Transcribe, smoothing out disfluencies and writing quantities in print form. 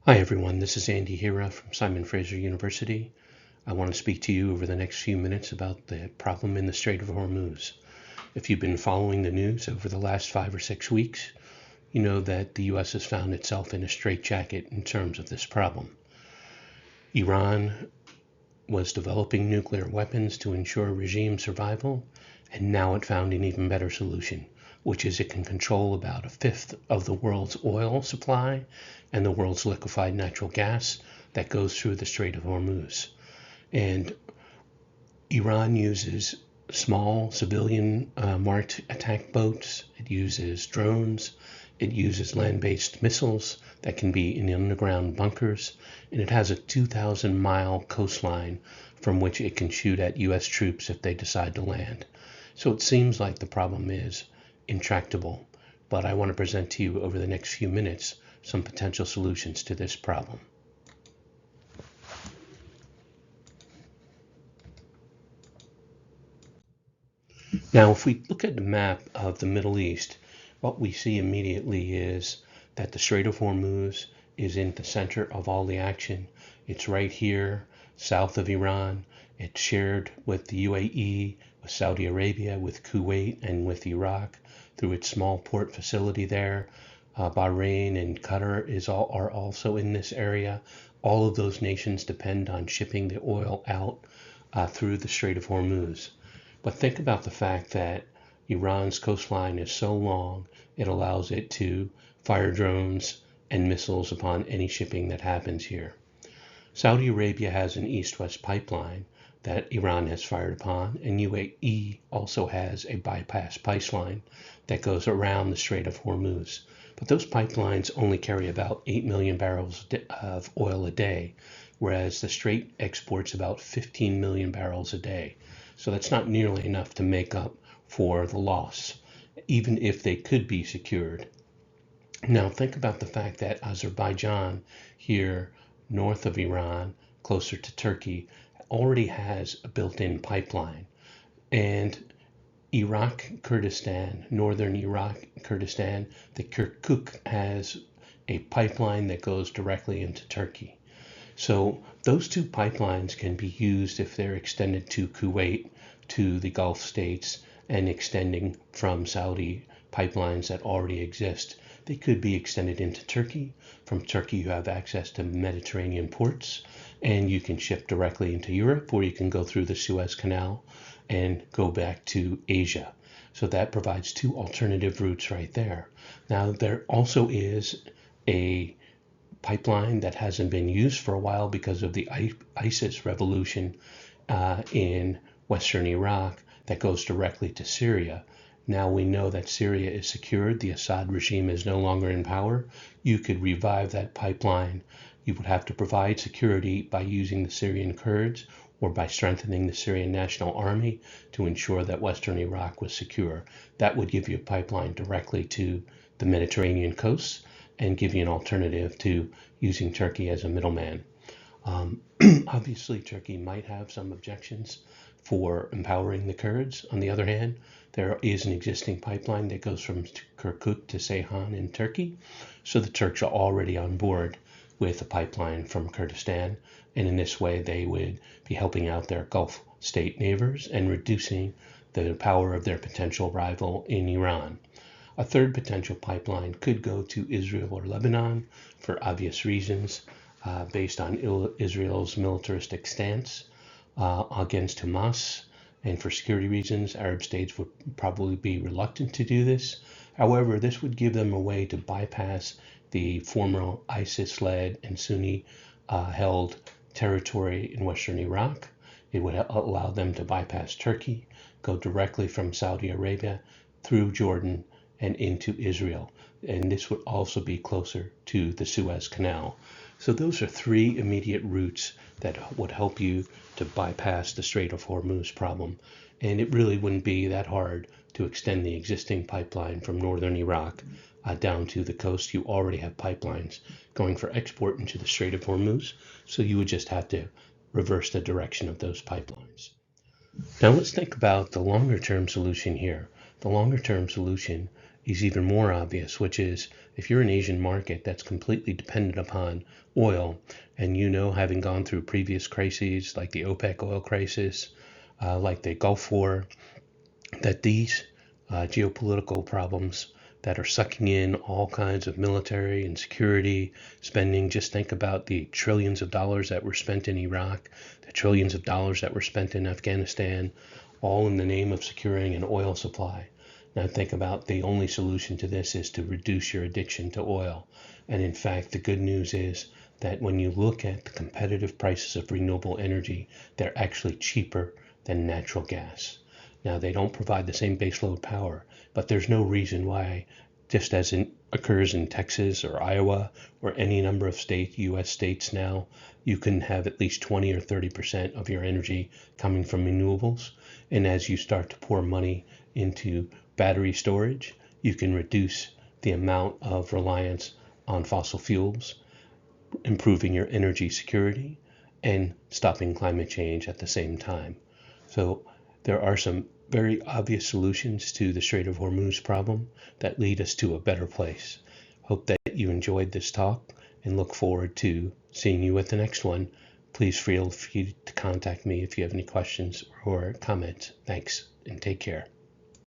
Hi everyone, this is Andy Hira from Simon Fraser University. I want to speak to you over the next few minutes about the problem in the Strait of Hormuz. If you've been following the news over the last 5 or 6 weeks, you know that the U.S. has found itself in a straitjacket in terms of this problem. Iran was developing nuclear weapons to ensure regime survival, and now it found an even better solution, which is it can control about a fifth of the world's oil supply and the world's liquefied natural gas that goes through the Strait of Hormuz. And Iran uses small civilian marked attack boats, it uses drones, it uses land-based missiles that can be in underground bunkers, and it has a 2,000-mile coastline from which it can shoot at U.S. troops if they decide to land. So it seems like the problem is intractable, but I want to present to you over the next few minutes some potential solutions to this problem. Now, if we look at the map of the Middle East, what we see immediately is that the Strait of Hormuz is in the center of all the action. It's right here, south of Iran. It's shared with the UAE, with Saudi Arabia, with Kuwait, and with Iraq through its small port facility there. Bahrain and Qatar are also in this area. All of those nations depend on shipping the oil out through the Strait of Hormuz. But think about the fact that Iran's coastline is so long, it allows it to fire drones and missiles upon any shipping that happens here. Saudi Arabia has an east-west pipeline that Iran has fired upon, and UAE also has a bypass pipeline that goes around the Strait of Hormuz. But those pipelines only carry about 8 million barrels of oil a day, whereas the Strait exports about 15 million barrels a day. So that's not nearly enough to make up for the loss, even if they could be secured. Now think about the fact that Azerbaijan, here north of Iran, closer to Turkey, already has a built-in pipeline. And Iraq Kurdistan, northern Iraq Kurdistan, the Kirkuk has a pipeline that goes directly into Turkey. So those two pipelines can be used if they're extended to Kuwait, to the Gulf states, and extending from Saudi pipelines that already exist. They could be extended into Turkey. From Turkey, you have access to Mediterranean ports, and you can ship directly into Europe, or you can go through the Suez Canal and go back to Asia. So that provides two alternative routes right there. Now, there also is a pipeline that hasn't been used for a while because of the ISIS revolution in western Iraq that goes directly to Syria. Now we know that Syria is secured. The Assad regime is no longer in power. You could revive that pipeline. You would have to provide security by using the Syrian Kurds or by strengthening the Syrian National Army to ensure that western Iraq was secure. That would give you a pipeline directly to the Mediterranean coast and give you an alternative to using Turkey as a middleman. Obviously, Turkey might have some objections for empowering the Kurds. On the other hand, there is an existing pipeline that goes from Kirkuk to Ceyhan in Turkey. So the Turks are already on board with a pipeline from Kurdistan. And in this way, they would be helping out their Gulf state neighbors and reducing the power of their potential rival in Iran. A third potential pipeline could go to Israel or Lebanon for obvious reasons, based on Israel's militaristic stance against Hamas. And for security reasons, Arab states would probably be reluctant to do this. However, this would give them a way to bypass the former ISIS-led and Sunni-held territory in western Iraq. It would allow them to bypass Turkey, go directly from Saudi Arabia through Jordan and into Israel. And this would also be closer to the Suez Canal. So those are three immediate routes that would help you to bypass the Strait of Hormuz problem. And it really wouldn't be that hard to extend the existing pipeline from northern Iraq down to the coast. You already have pipelines going for export into the Strait of Hormuz. So you would just have to reverse the direction of those pipelines. Now let's think about the longer term solution here. The longer term solution is even more obvious, which is if you're an Asian market that's completely dependent upon oil, and having gone through previous crises like the OPEC oil crisis, like the Gulf War, that these geopolitical problems that are sucking in all kinds of military and security spending. Just think about the trillions of dollars that were spent in Iraq, the trillions of dollars that were spent in Afghanistan, all in the name of securing an oil supply. Now think about the only solution to this is to reduce your addiction to oil. And in fact, the good news is that when you look at the competitive prices of renewable energy, they're actually cheaper than natural gas. Now, they don't provide the same baseload power, but there's no reason why, just as it occurs in Texas or Iowa or any number of U.S. states now, you can have at least 20 or 30% of your energy coming from renewables. And as you start to pour money into battery storage, you can reduce the amount of reliance on fossil fuels, improving your energy security, and stopping climate change at the same time. So there are some very obvious solutions to the Strait of Hormuz problem that lead us to a better place. Hope that you enjoyed this talk and look forward to seeing you at the next one. Please feel free to contact me if you have any questions or comments. Thanks and take care.